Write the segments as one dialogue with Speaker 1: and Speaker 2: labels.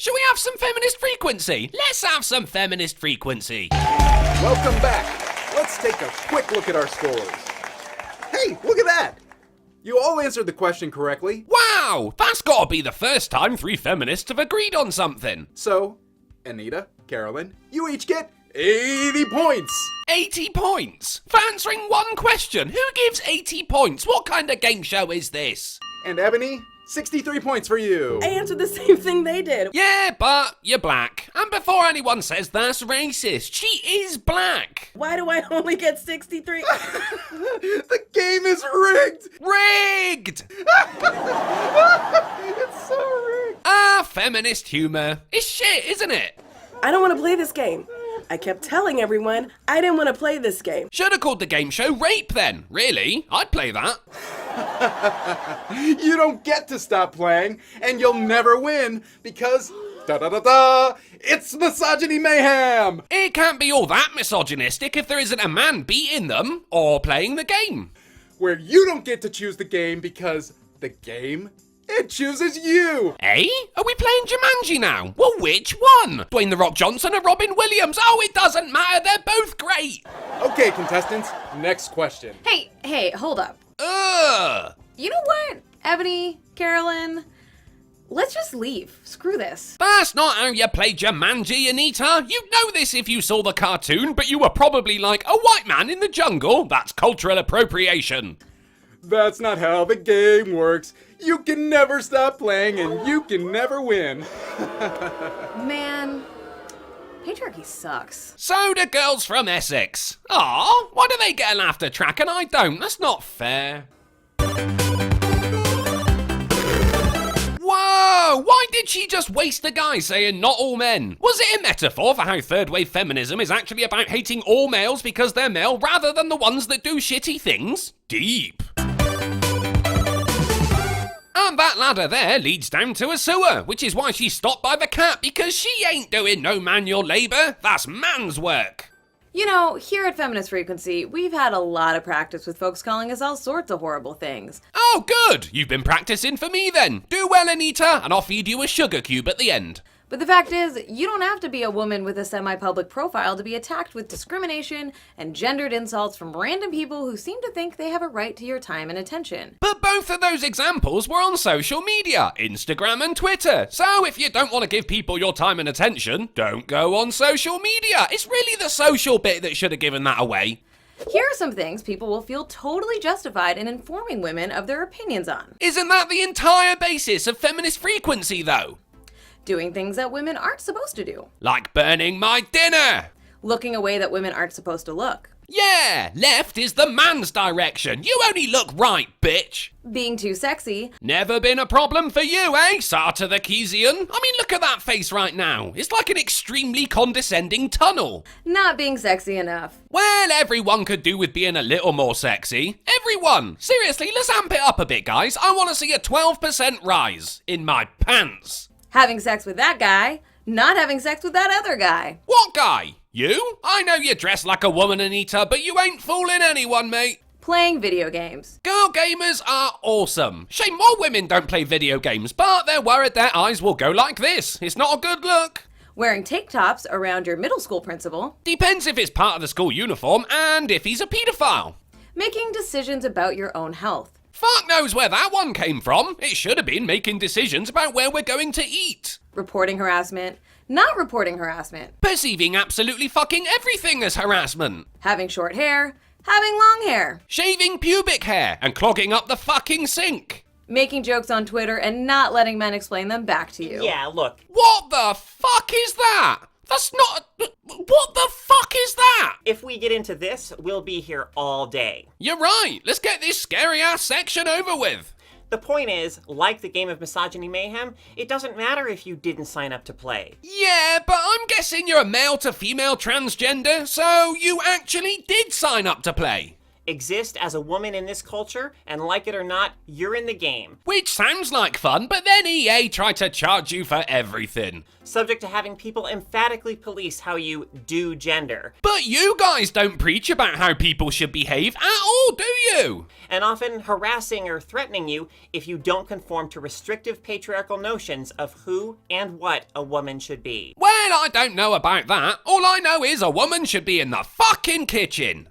Speaker 1: Shall we have some feminist frequency? Let's have some feminist frequency.
Speaker 2: Welcome back. Let's take a quick look at our scores. Hey, look at that! You all answered the question correctly.
Speaker 1: Wow, that's gotta be the first time 3 feminists have agreed on something.
Speaker 2: So, Anita, Carolyn, you each get 80 points!
Speaker 1: 80 points? For answering one question? Who gives 80 points? What kind of game show is this?
Speaker 2: And Ebony, 63 points for you.
Speaker 3: I answered the same thing they did.
Speaker 1: Yeah, but you're black. And before anyone says that's racist, she is black.
Speaker 3: Why do I only get 63?
Speaker 2: The game is rigged!
Speaker 1: Rigged!
Speaker 2: It's so rigged!
Speaker 1: Feminist humor. It's shit, isn't it?
Speaker 3: I don't want to play this game. I kept telling everyone I didn't want to play this game.
Speaker 1: Should have called the game show Rape then. Really? I'd play that.
Speaker 2: You don't get to stop playing, and you'll never win, because da-da-da-da, it's misogyny mayhem!
Speaker 1: It can't be all that misogynistic if there isn't a man beating them or playing the game.
Speaker 2: Where you don't get to choose the game because the game, it chooses you!
Speaker 1: Eh? Are we playing Jumanji now? Well, which one? Dwayne The Rock Johnson or Robin Williams? Oh, it doesn't matter. They're both great.
Speaker 2: Okay, contestants, next question.
Speaker 4: Hey, hold up.
Speaker 1: Ugh.
Speaker 4: You know what, Ebony, Carolyn? Let's just leave. Screw this.
Speaker 1: That's not how you play Jumanji, Anita. You'd know this if you saw the cartoon, but you were probably like, a white man in the jungle? That's cultural appropriation.
Speaker 2: That's not how the game works. You can never stop playing and you can never win.
Speaker 4: Man, patriarchy sucks.
Speaker 1: So do girls from Essex. Aw, why do they get a laughter track and I don't? That's not fair. Whoa! Why did she just waste a guy saying not all men? Was it a metaphor for how third wave feminism is actually about hating all males because they're male rather than the ones that do shitty things? Deep. And that ladder there leads down to a sewer, which is why she's stopped by the cat, because she ain't doing no manual labour. That's man's work.
Speaker 4: You know, here at Feminist Frequency, we've had a lot of practice with folks calling us all sorts of horrible things.
Speaker 1: Oh, good. You've been practicing for me then. Do well, Anita, and I'll feed you a sugar cube at the end.
Speaker 4: But the fact is, you don't have to be a woman with a semi-public profile to be attacked with discrimination and gendered insults from random people who seem to think they have a right to your time and attention.
Speaker 1: But both of those examples were on social media, Instagram and Twitter. So if you don't want to give people your time and attention, don't go on social media. It's really the social bit that should have given that away.
Speaker 4: Here are some things people will feel totally justified in informing women of their opinions on.
Speaker 1: Isn't that the entire basis of Feminist Frequency, though?
Speaker 4: Doing things that women aren't supposed to do.
Speaker 1: Like burning my dinner.
Speaker 4: Looking a way that women aren't supposed to look.
Speaker 1: Yeah, left is the man's direction. You only look right, bitch.
Speaker 4: Being too sexy.
Speaker 1: Never been a problem for you, eh, Sarta the Keesian? I mean, look at that face right now. It's like an extremely condescending tunnel.
Speaker 4: Not being sexy enough.
Speaker 1: Well, everyone could do with being a little more sexy. Everyone. Seriously, let's amp it up a bit, guys. I want to see a 12% rise in my pants.
Speaker 4: Having sex with that guy, not having sex with that other guy.
Speaker 1: What guy? You? I know you dress like a woman, Anita, but you ain't fooling anyone, mate.
Speaker 4: Playing video games.
Speaker 1: Girl gamers are awesome. Shame more women don't play video games, but they're worried their eyes will go like this. It's not a good look.
Speaker 4: Wearing tank tops around your middle school principal.
Speaker 1: Depends if it's part of the school uniform and if he's a paedophile.
Speaker 4: Making decisions about your own health.
Speaker 1: Fuck knows where that one came from. It should have been making decisions about where we're going to eat.
Speaker 4: Reporting harassment. Not reporting harassment.
Speaker 1: Perceiving absolutely fucking everything as harassment.
Speaker 4: Having short hair. Having long hair.
Speaker 1: Shaving pubic hair and clogging up the fucking sink.
Speaker 4: Making jokes on Twitter and not letting men explain them back to you.
Speaker 5: Yeah, look.
Speaker 1: What the fuck is that? That's not... What the fuck is that?
Speaker 5: If we get into this, we'll be here all day.
Speaker 1: You're right. Let's get this scary-ass section over with.
Speaker 5: The point is, like the game of misogyny mayhem, it doesn't matter if you didn't sign up to play.
Speaker 1: Yeah, but I'm guessing you're a male to female transgender, so you actually did sign up to play.
Speaker 5: Exist as a woman in this culture, and like it or not, you're in the game.
Speaker 1: Which sounds like fun, but then EA tried to charge you for everything.
Speaker 5: Subject to having people emphatically police how you do gender.
Speaker 1: But you guys don't preach about how people should behave at all, do you?
Speaker 5: And often harassing or threatening you if you don't conform to restrictive patriarchal notions of who and what a woman should be.
Speaker 1: Well, I don't know about that. All I know is a woman should be in the fucking kitchen.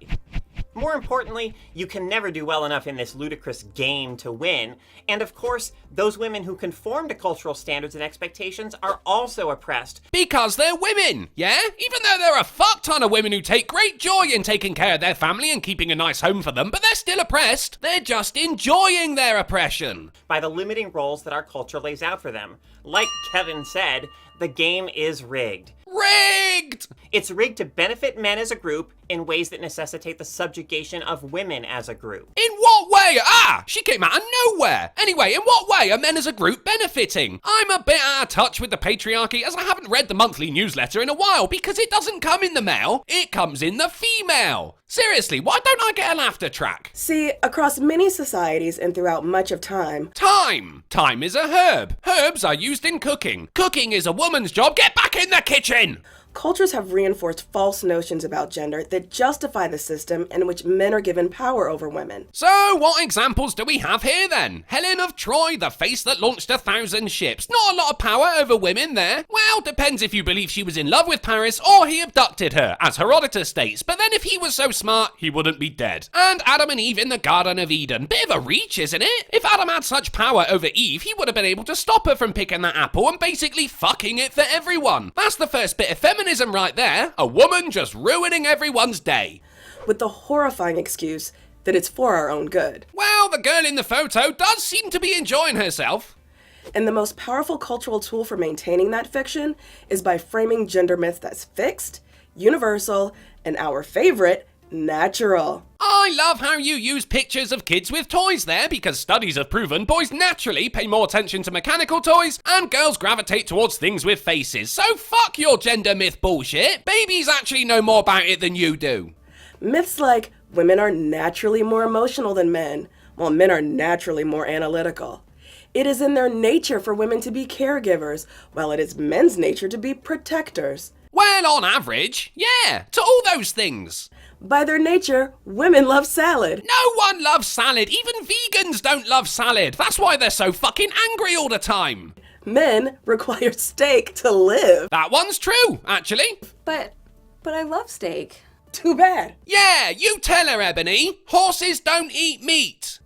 Speaker 5: More importantly, you can never do well enough in this ludicrous game to win. And of course, those women who conform to cultural standards and expectations are also oppressed.
Speaker 1: Because they're women, yeah? Even though there are a fuck ton of women who take great joy in taking care of their family and keeping a nice home for them, but they're still oppressed. They're just enjoying their oppression.
Speaker 5: By the limiting roles that our culture lays out for them. Like Kevin said, the game is rigged.
Speaker 1: Rigged!
Speaker 5: It's rigged to benefit men as a group in ways that necessitate the subjugation of women as a group.
Speaker 1: In what way? She came out of nowhere. Anyway, in what way are men as a group benefiting? I'm a bit out of touch with the patriarchy as I haven't read the monthly newsletter in a while because it doesn't come in the male, it comes in the female. Seriously, why don't I get an after track?
Speaker 3: See, across many societies and throughout much of time,
Speaker 1: Time is a herb. Herbs are used in cooking. Cooking is a woman's job. Get back in the kitchen!
Speaker 3: cultures have reinforced false notions about gender that justify the system in which men are given power over women.
Speaker 1: So, what examples do we have here then? Helen of Troy, the face that launched 1,000 ships. Not a lot of power over women there. Well, depends if you believe she was in love with Paris or he abducted her, as Herodotus states. But then if he was so smart, he wouldn't be dead. And Adam and Eve in the Garden of Eden. Bit of a reach, isn't it? If Adam had such power over Eve, he would have been able to stop her from picking that apple and basically fucking it for everyone. That's the first bit of feminism right there. A woman just ruining everyone's day.
Speaker 3: With the horrifying excuse that it's for our own good.
Speaker 1: Well, the girl in the photo does seem to be enjoying herself.
Speaker 3: And the most powerful cultural tool for maintaining that fiction is by framing gender myths as fixed, universal, and our favorite, natural.
Speaker 1: I love how you use pictures of kids with toys there, because studies have proven boys naturally pay more attention to mechanical toys and girls gravitate towards things with faces. So fuck your gender myth bullshit. Babies actually know more about it than you do.
Speaker 3: Myths like women are naturally more emotional than men, while men are naturally more analytical. It is in their nature for women to be caregivers, while it is men's nature to be protectors.
Speaker 1: Well, on average, yeah, to all those things.
Speaker 3: By their nature, women love salad.
Speaker 1: No one loves salad. Even vegans don't love salad. That's why they're so fucking angry all the time.
Speaker 3: Men require steak to live.
Speaker 1: That one's true, actually.
Speaker 4: But I love steak.
Speaker 3: Too bad.
Speaker 1: Yeah, you tell her, Ebony. Horses don't eat meat.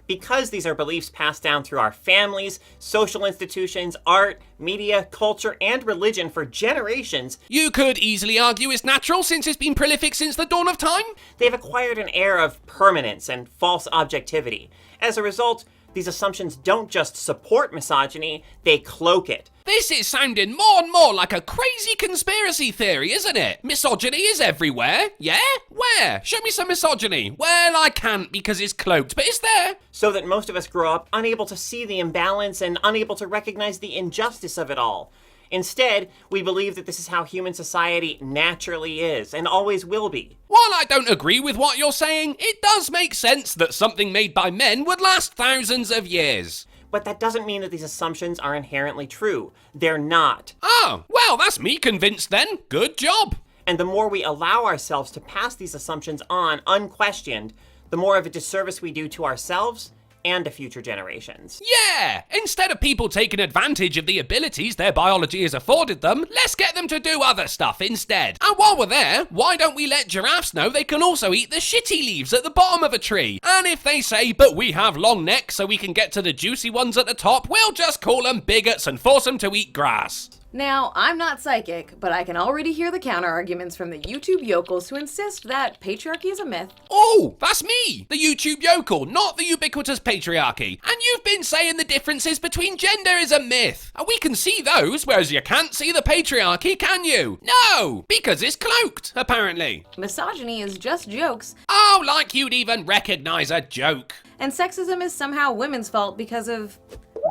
Speaker 5: Because these are beliefs passed down through our families, social institutions, art, media, culture, and religion for generations,
Speaker 1: You could easily argue it's natural since it's been prolific since the dawn of time.
Speaker 5: they've acquired an air of permanence and false objectivity. As a result, these assumptions don't just support misogyny, they cloak it.
Speaker 1: This is sounding more and more like a crazy conspiracy theory, isn't it? Misogyny is everywhere, yeah? Where? Show me some misogyny. Well, I can't because it's cloaked, but it's there.
Speaker 5: So that most of us grow up unable to see the imbalance and unable to recognize the injustice of it all. Instead, we believe that this is how human society naturally is and always will be.
Speaker 1: While I don't agree with what you're saying, it does make sense that something made by men would last thousands of years.
Speaker 5: But that doesn't mean that these assumptions are inherently true. They're not.
Speaker 1: Oh, well, that's me convinced then. Good job.
Speaker 5: And the more we allow ourselves to pass these assumptions on unquestioned, the more of a disservice we do to ourselves and to future generations.
Speaker 1: Yeah! Instead of people taking advantage of the abilities their biology has afforded them, let's get them to do other stuff instead. And while we're there, why don't we let giraffes know they can also eat the shitty leaves at the bottom of a tree? And if they say, but we have long necks so we can get to the juicy ones at the top, we'll just call them bigots and force them to eat grass.
Speaker 4: Now, I'm not psychic, but I can already hear the counter-arguments from the YouTube yokels who insist that patriarchy is a myth.
Speaker 1: Oh, that's me, the YouTube yokel, not the ubiquitous patriarchy. And you've been saying the differences between gender is a myth. And we can see those, whereas you can't see the patriarchy, can you? No, because it's cloaked, apparently.
Speaker 4: Misogyny is just jokes,
Speaker 1: Oh, like you'd even recognize a joke.
Speaker 4: and sexism is somehow women's fault because of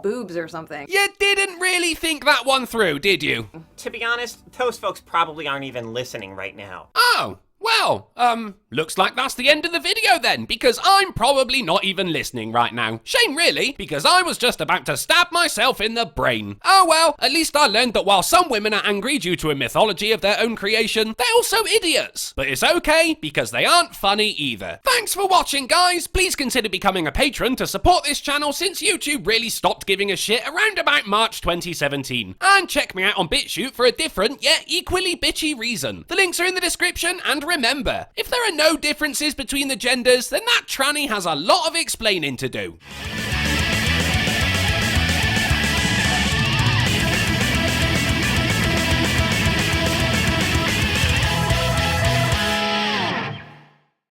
Speaker 4: boobs or something.
Speaker 1: You didn't really think that one through, did you?
Speaker 5: To be honest, those folks probably aren't even listening right now.
Speaker 1: Oh, well, Well, looks like that's the end of the video then, because I'm probably not even listening right now. Shame really, because I was just about to stab myself in the brain. Oh well, at least I learned that while some women are angry due to a mythology of their own creation, they're also idiots. But it's okay, because they aren't funny either. Thanks for watching, guys. Please consider becoming a patron to support this channel since YouTube really stopped giving a shit around about March 2017. And check me out on BitChute for a different, yet equally bitchy reason. The links are in the description, and remember, if there are no differences between the genders, then that tranny has a lot of explaining to do.